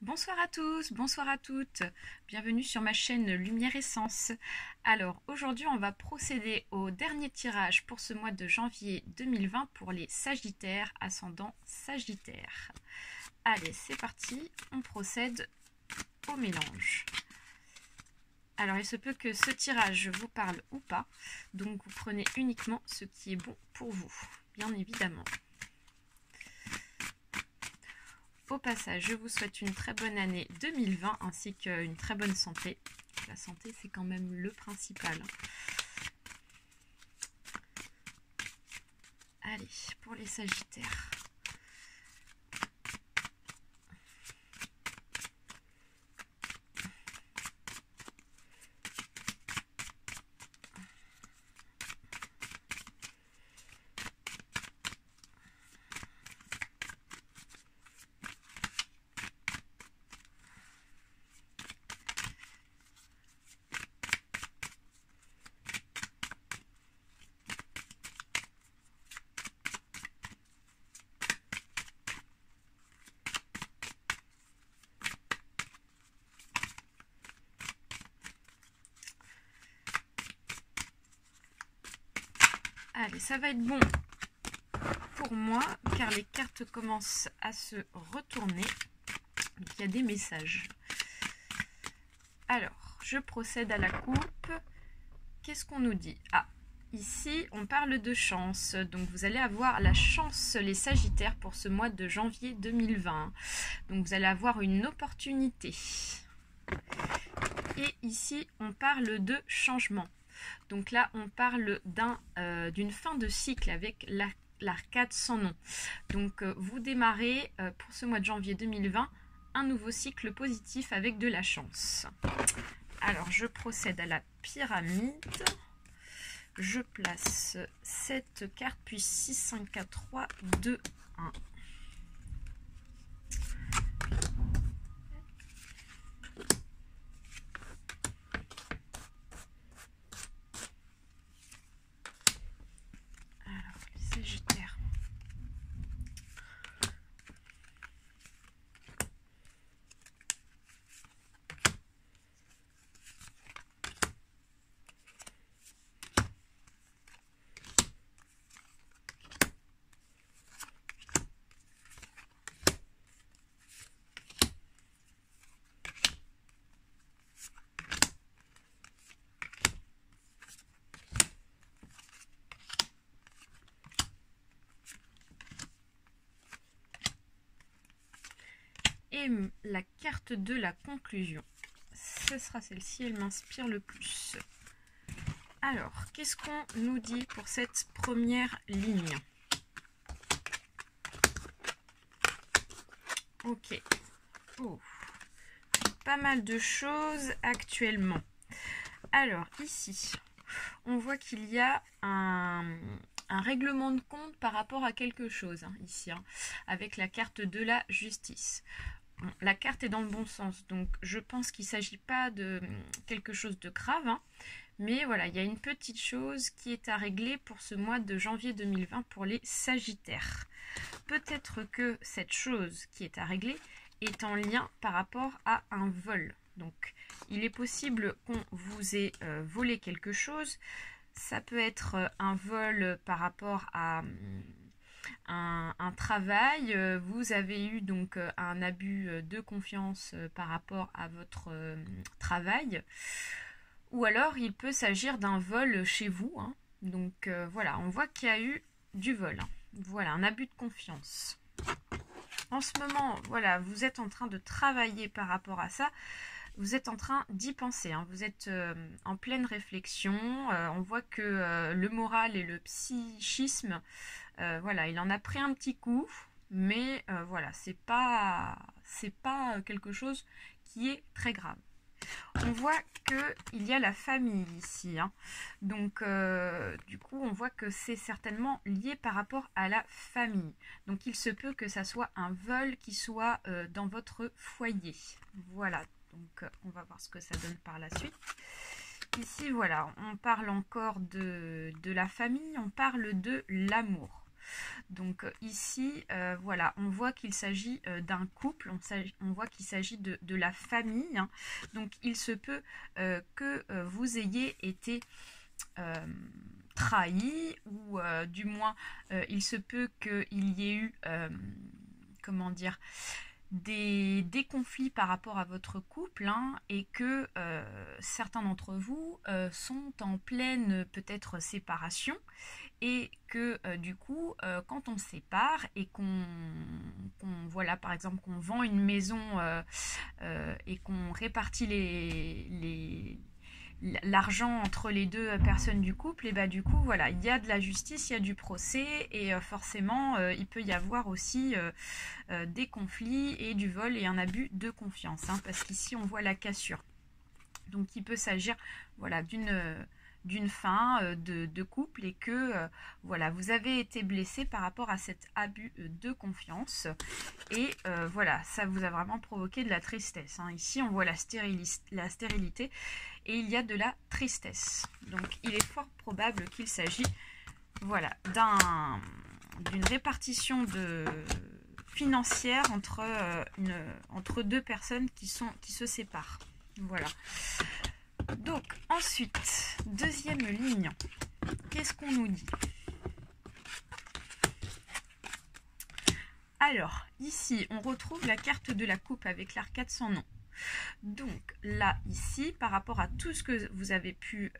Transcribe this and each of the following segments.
Bonsoir à tous, bonsoir à toutes, bienvenue sur ma chaîne Lumière Essence. Alors aujourd'hui on va procéder au dernier tirage pour ce mois de janvier 2020 pour les Sagittaires, ascendant Sagittaire. Allez c'est parti, on procède au mélange. Alors il se peut que ce tirage vous parle ou pas, donc vous prenez uniquement ce qui est bon pour vous, bien évidemment. Au passage, je vous souhaite une très bonne année 2020 ainsi qu'une très bonne santé. La santé, c'est quand même le principal. Allez, pour les Sagittaires. Allez, ça va être bon pour moi car les cartes commencent à se retourner. Donc, il y a des messages. Alors, je procède à la coupe. Qu'est-ce qu'on nous dit? Ah, ici, on parle de chance. Donc, vous allez avoir la chance, les Sagittaires, pour ce mois de janvier 2020. Donc, vous allez avoir une opportunité. Et ici, on parle de changement. Donc là, on parle d'une fin de cycle avec l'arcade sans nom. Donc, vous démarrez pour ce mois de janvier 2020 un nouveau cycle positif avec de la chance. Alors, je procède à la pyramide. Je place cette carte, puis 6, 5, 4, 3, 2, 1. Alors, les Sagittaires. Et la carte de la conclusion, ce sera celle-ci, elle m'inspire le plus. Alors, qu'est-ce qu'on nous dit pour cette première ligne? Ok. Oh. Pas mal de choses actuellement. Alors, ici, on voit qu'il y a un règlement de compte par rapport à quelque chose, ici, avec la carte de la justice. La carte est dans le bon sens, donc je pense qu'il ne s'agit pas de quelque chose de grave, mais voilà, il y a une petite chose qui est à régler pour ce mois de janvier 2020 pour les Sagittaires. Peut-être que cette chose qui est à régler est en lien par rapport à un vol. Donc, il est possible qu'on vous ait volé quelque chose. Ça peut être un vol par rapport à un travail, vous avez eu donc un abus de confiance par rapport à votre travail, ou alors il peut s'agir d'un vol chez vous, donc voilà, on voit qu'il y a eu du vol, voilà, un abus de confiance. En ce moment, voilà, vous êtes en train de travailler par rapport à ça. Vous êtes en train d'y penser, vous êtes en pleine réflexion, on voit que le moral et le psychisme, voilà, il en a pris un petit coup, mais voilà, c'est pas quelque chose qui est très grave. On voit qu'il y a la famille ici, donc du coup on voit que c'est certainement lié par rapport à la famille. Donc il se peut que ça soit un vol qui soit dans votre foyer. Voilà, donc on va voir ce que ça donne par la suite. Ici voilà, on parle encore de la famille, on parle de l'amour. Donc ici, voilà, on voit qu'il s'agit d'un couple, on voit qu'il s'agit de la famille, hein. Donc il se peut que vous ayez été trahi, ou du moins il se peut qu'il y ait eu, comment dire, des conflits par rapport à votre couple, hein, et que certains d'entre vous sont en pleine peut-être séparation, et que du coup quand on se sépare et qu'on voilà, par exemple qu'on vend une maison et qu'on répartit l'argent entre les deux personnes du couple, et bah du coup voilà, il y a de la justice, il y a du procès, et forcément il peut y avoir aussi des conflits et du vol et un abus de confiance, hein, parce qu'ici on voit la cassure. Donc il peut s'agir, voilà, d'une fin de couple, et que voilà, vous avez été blessé par rapport à cet abus de confiance, et voilà, ça vous a vraiment provoqué de la tristesse, hein. Ici on voit la stérilité, et il y a de la tristesse. Donc il est fort probable qu'il s'agit, voilà, d'une répartition financière entre deux personnes qui se séparent. Voilà. Donc ensuite, deuxième ligne, qu'est-ce qu'on nous dit? Alors, ici, on retrouve la carte de la coupe avec l'arcade sans nom. Donc là, ici, par rapport à tout ce que vous avez pu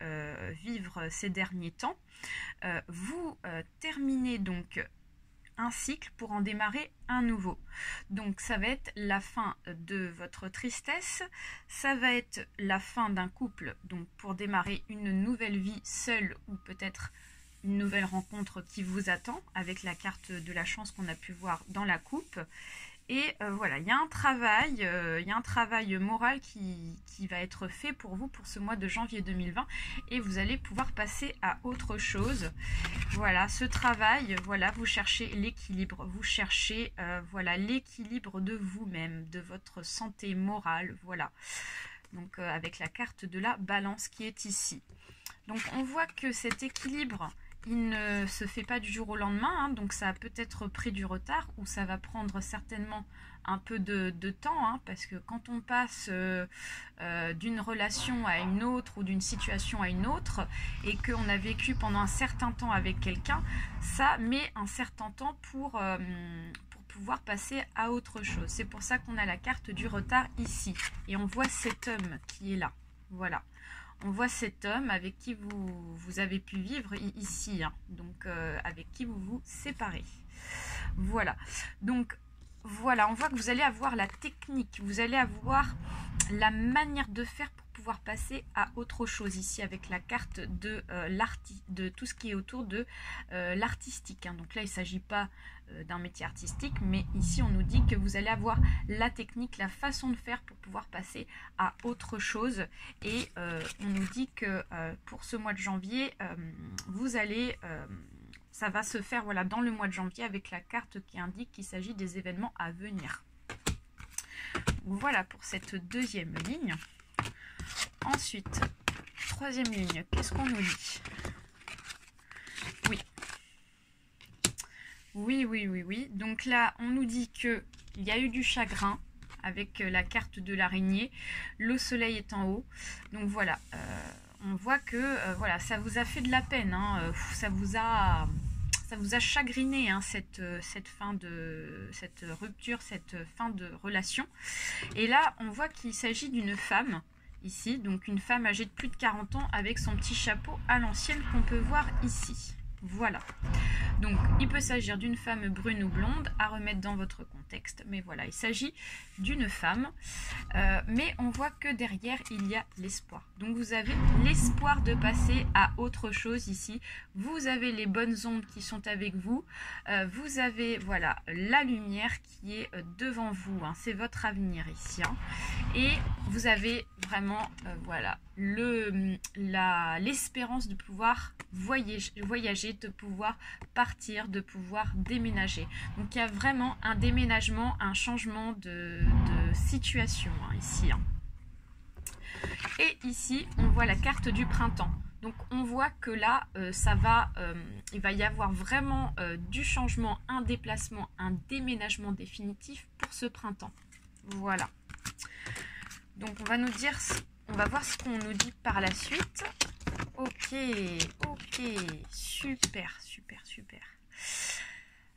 vivre ces derniers temps, vous terminez donc un cycle pour en démarrer un nouveau. Donc ça va être la fin de votre tristesse, ça va être la fin d'un couple, donc pour démarrer une nouvelle vie seule, ou peut-être une nouvelle rencontre qui vous attend, avec la carte de la chance qu'on a pu voir dans la coupe. Et voilà, il y a un travail moral qui va être fait pour vous pour ce mois de janvier 2020, et vous allez pouvoir passer à autre chose. Voilà, ce travail, voilà, vous cherchez l'équilibre, vous cherchez voilà, l'équilibre de vous-même, de votre santé morale, voilà. Donc avec la carte de la balance qui est ici. Donc on voit que cet équilibre, il ne se fait pas du jour au lendemain, hein, donc ça a peut-être pris du retard, ou ça va prendre certainement un peu de temps, hein, parce que quand on passe d'une relation à une autre, ou d'une situation à une autre, et qu'on a vécu pendant un certain temps avec quelqu'un, ça met un certain temps pour pouvoir passer à autre chose. C'est pour ça qu'on a la carte du retard ici, et on voit cet homme qui est là, voilà. On voit cet homme avec qui vous avez pu vivre ici, hein, donc avec qui vous vous séparez. Voilà, donc voilà, on voit que vous allez avoir la technique, vous allez avoir la manière de faire pour pouvoir passer à autre chose ici, avec la carte de tout ce qui est autour de l'artistique, hein. Donc là, il ne s'agit pas d'un métier artistique, mais ici on nous dit que vous allez avoir la technique, la façon de faire pour pouvoir passer à autre chose, et on nous dit que pour ce mois de janvier, vous allez ça va se faire, voilà, dans le mois de janvier, avec la carte qui indique qu'il s'agit des événements à venir. Voilà pour cette deuxième ligne. Ensuite, troisième ligne, qu'est-ce qu'on nous dit? Oui. Donc là, on nous dit qu'il y a eu du chagrin avec la carte de l'araignée. Le soleil est en haut. Donc voilà, on voit que voilà, ça vous a fait de la peine, hein, ça vous a chagriné, hein, cette rupture, cette fin de relation. Et là, on voit qu'il s'agit d'une femme ici, donc une femme âgée de plus de 40 ans avec son petit chapeau à l'ancienne qu'on peut voir ici. Voilà. Donc, il peut s'agir d'une femme brune ou blonde à remettre dans votre contexte. Mais voilà, il s'agit d'une femme. Mais on voit que derrière, il y a l'espoir. Donc, vous avez l'espoir de passer à autre chose ici. Vous avez les bonnes ondes qui sont avec vous. Vous avez, voilà, la lumière qui est devant vous, hein. C'est votre avenir ici, hein. Et vous avez vraiment, voilà, l'espérance de pouvoir voyager, de pouvoir partir, de pouvoir déménager. Donc il y a vraiment un déménagement, un changement de situation, hein, ici, hein. Et ici, on voit la carte du printemps. Donc on voit que là, il va y avoir vraiment du changement, un déplacement, un déménagement définitif pour ce printemps. Voilà. Donc on va voir ce qu'on nous dit par la suite. Ok, super.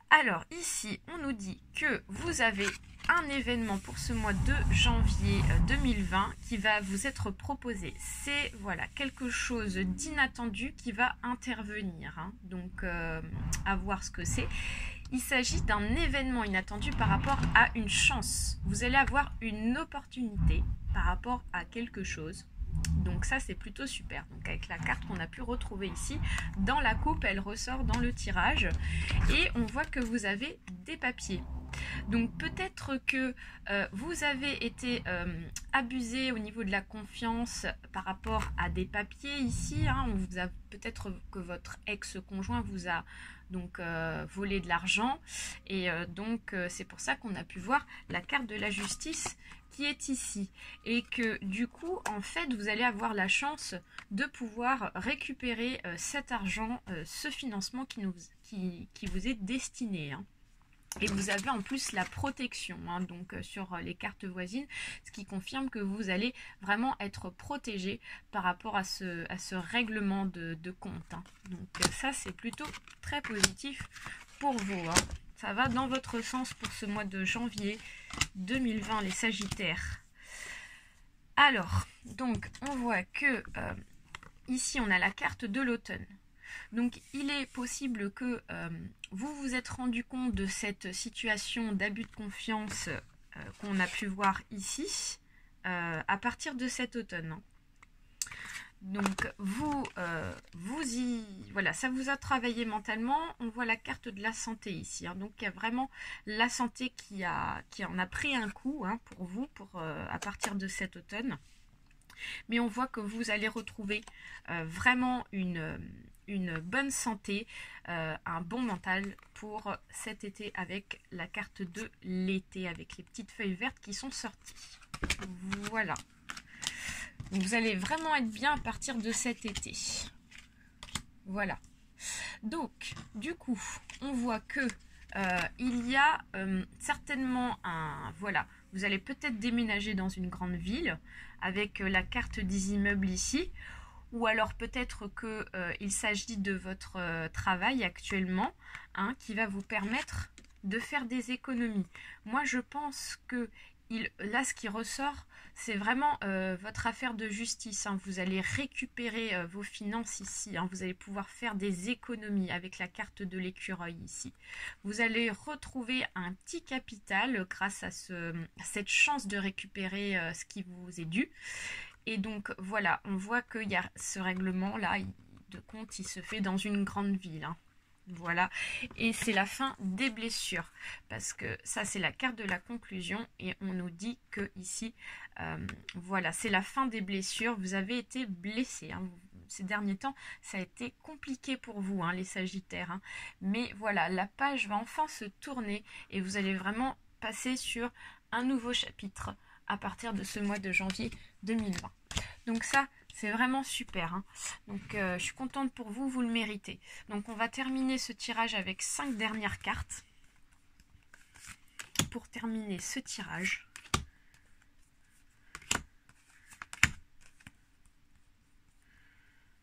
Alors ici, on nous dit que vous avez un événement pour ce mois de janvier 2020 qui va vous être proposé. C'est voilà, quelque chose d'inattendu qui va intervenir. Hein. Donc, à voir ce que c'est. Il s'agit d'un événement inattendu par rapport à une chance. Vous allez avoir une opportunité par rapport à quelque chose. Donc ça, c'est plutôt super. Donc avec la carte qu'on a pu retrouver ici, dans la coupe, elle ressort dans le tirage. Et on voit que vous avez des papiers. Donc peut-être que vous avez été abusé au niveau de la confiance par rapport à des papiers ici. Hein. On vous a peut-être que votre ex-conjoint vous a donc volé de l'argent. Et donc c'est pour ça qu'on a pu voir la carte de la justice qui est ici. Et que du coup, en fait, vous allez avoir la chance de pouvoir récupérer cet argent, ce financement qui vous est destiné. Hein. Et vous avez en plus la protection, hein, donc sur les cartes voisines, ce qui confirme que vous allez vraiment être protégé par rapport à ce règlement de compte. Hein. Donc ça, c'est plutôt très positif pour vous. Hein. Ça va dans votre sens pour ce mois de janvier 2020, les Sagittaires. Alors, donc, on voit que ici, on a la carte de l'automne. Donc il est possible que vous vous êtes rendu compte de cette situation d'abus de confiance qu'on a pu voir ici à partir de cet automne. Hein. Donc voilà, ça vous a travaillé mentalement. On voit la carte de la santé ici. Hein. Donc il y a vraiment la santé qui en a pris un coup hein, pour vous à partir de cet automne. Mais on voit que vous allez retrouver vraiment une bonne santé, un bon mental pour cet été avec la carte de l'été, avec les petites feuilles vertes qui sont sorties. Voilà. Vous allez vraiment être bien à partir de cet été. Voilà. Donc, du coup, on voit que il y a certainement voilà, vous allez peut-être déménager dans une grande ville avec la carte des immeubles ici. Ou alors peut-être qu'il s'agit de votre travail actuellement hein, qui va vous permettre de faire des économies. Moi, je pense que là, ce qui ressort, c'est vraiment votre affaire de justice. Hein. Vous allez récupérer vos finances ici. Hein. Vous allez pouvoir faire des économies avec la carte de l'écureuil ici. Vous allez retrouver un petit capital grâce à cette chance de récupérer ce qui vous est dû. Et donc voilà, on voit qu'il y a ce règlement-là de compte, il se fait dans une grande ville. Hein. Voilà, et c'est la fin des blessures, parce que ça c'est la carte de la conclusion, et on nous dit que ici, voilà, c'est la fin des blessures, vous avez été blessé. Hein. Ces derniers temps, ça a été compliqué pour vous, hein, les Sagittaires. Hein. Mais voilà, la page va enfin se tourner, et vous allez vraiment passer sur un nouveau chapitre à partir de ce mois de janvier 2020. Donc ça, c'est vraiment super. Hein. Donc je suis contente pour vous, vous le méritez. Donc on va terminer ce tirage avec 5 dernières cartes. Pour terminer ce tirage.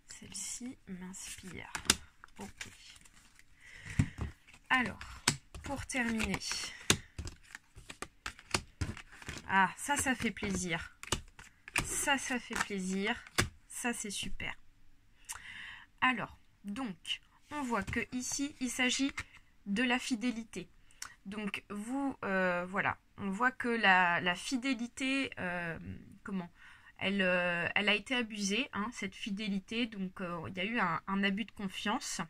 Celle-ci m'inspire. Ok. Alors, pour terminer. Ah, ça fait plaisir. Ça fait plaisir. Ça, c'est super. Alors, donc, on voit que ici, il s'agit de la fidélité. Donc, voilà, on voit que la fidélité, elle a été abusée, hein, cette fidélité. Donc, il y a eu un abus de confiance.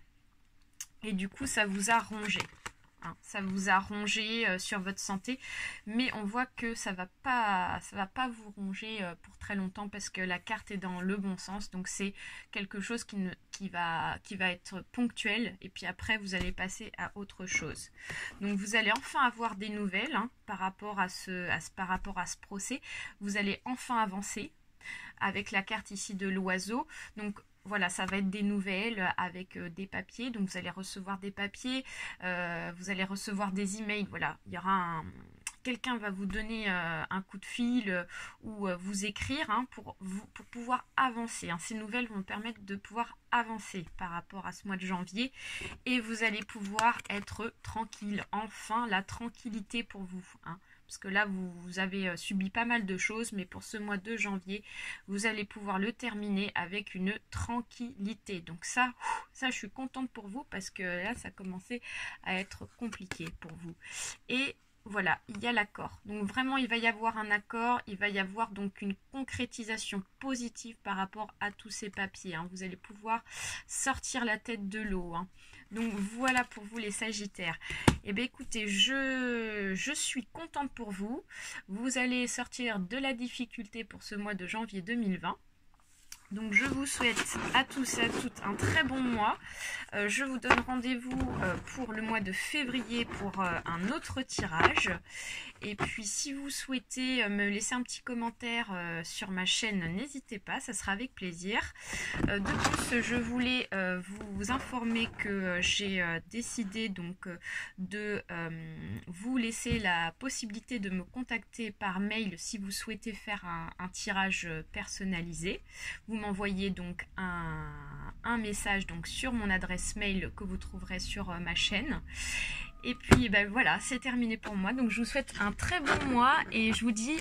Et du coup, ça vous a rongé. Ça vous a rongé sur votre santé, mais on voit que ça va pas vous ronger pour très longtemps parce que la carte est dans le bon sens. Donc c'est quelque chose qui va être ponctuel, et puis après vous allez passer à autre chose. Donc vous allez enfin avoir des nouvelles hein, par rapport à ce procès. Vous allez enfin avancer avec la carte ici de l'oiseau. Donc voilà, ça va être des nouvelles avec des papiers. Donc vous allez recevoir des papiers, vous allez recevoir des emails. Voilà, il y aura quelqu'un va vous donner un coup de fil ou vous écrire pour pouvoir avancer. Ces nouvelles vont permettre de pouvoir avancer par rapport à ce mois de janvier et vous allez pouvoir être tranquille. Enfin, la tranquillité pour vous. Parce que là, vous avez subi pas mal de choses, mais pour ce mois de janvier, vous allez pouvoir le terminer avec une tranquillité. Donc ça, je suis contente pour vous parce que là, ça commençait à être compliqué pour vous. Et voilà, il y a l'accord. Donc vraiment, il va y avoir un accord, il va y avoir donc une concrétisation positive par rapport à tous ces papiers. Vous allez pouvoir sortir la tête de l'eau. Donc voilà pour vous les Sagittaires. Eh bien écoutez, je suis contente pour vous. Vous allez sortir de la difficulté pour ce mois de janvier 2020. Donc je vous souhaite à tous et à toutes un très bon mois. Je vous donne rendez-vous pour le mois de février pour un autre tirage. Et puis si vous souhaitez me laisser un petit commentaire sur ma chaîne, n'hésitez pas, ça sera avec plaisir. De plus, je voulais vous informer que j'ai décidé donc de vous laisser la possibilité de me contacter par mail si vous souhaitez faire un tirage personnalisé. Vous m'envoyez donc un message donc sur mon adresse mail que vous trouverez sur ma chaîne. Et puis voilà, c'est terminé pour moi. Donc je vous souhaite un très bon mois et je vous dis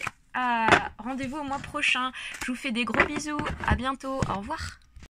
rendez-vous au mois prochain. Je vous fais des gros bisous. À bientôt. Au revoir.